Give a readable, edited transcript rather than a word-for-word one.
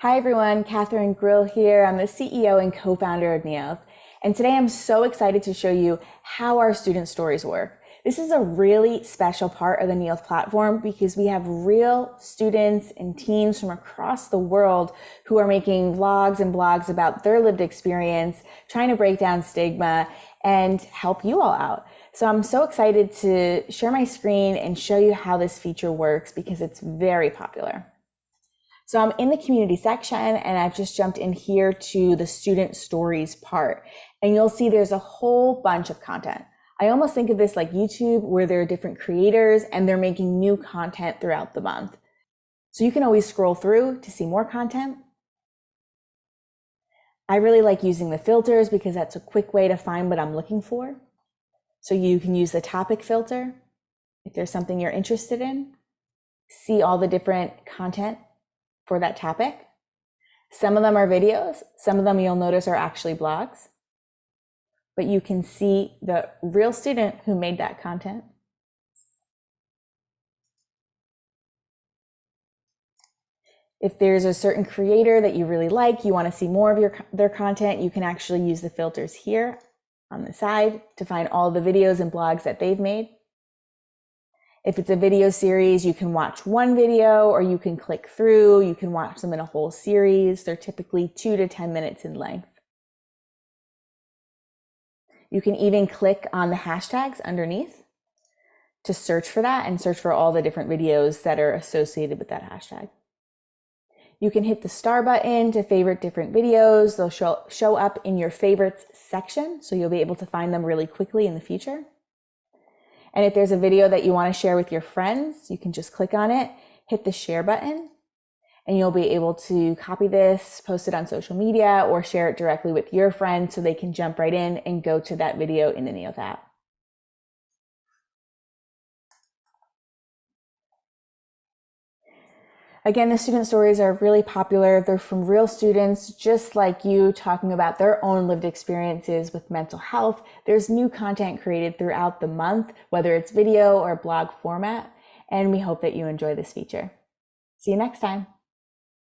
Hi everyone, Catherine Grill here. I'm the CEO and co-founder of Neolth. And today I'm so excited to show you how our student stories work. This is a really special part of the Neolth platform because we have real students and teens from across the world who are making vlogs and blogs about their lived experience, trying to break down stigma and help you all out. So I'm so excited to share my screen and show you how this feature works because it's very popular. So I'm in the community section and I've just jumped in here to the student stories part. And you'll see there's a whole bunch of content. I almost think of this like YouTube where there are different creators and they're making new content throughout the month. So you can always scroll through to see more content. I really like using the filters because that's a quick way to find what I'm looking for. So you can use the topic filter if there's something you're interested in. See all the different content for that topic. Some of them are videos, some of them you'll notice are actually blogs, but you can see the real student who made that content. If there's a certain creator that you really like, you want to see more of their content, you can actually use the filters here on the side to find all the videos and blogs that they've made. If it's a video series, you can watch one video or you can click through, you can watch them in a whole series. They're typically 2 to 10 minutes in length. You can even click on the hashtags underneath to search for that and search for all the different videos that are associated with that hashtag. You can hit the star button to favorite different videos. They'll show up in your favorites section, so you'll be able to find them really quickly in the future. And if there's a video that you want to share with your friends, you can just click on it, hit the share button, and you'll be able to copy this, post it on social media, or share it directly with your friends so they can jump right in and go to that video in the Neolth app. Again, the student stories are really popular. They're from real students just like you talking about their own lived experiences with mental health. There's new content created throughout the month, whether it's video or blog format, and we hope that you enjoy this feature. See you next time.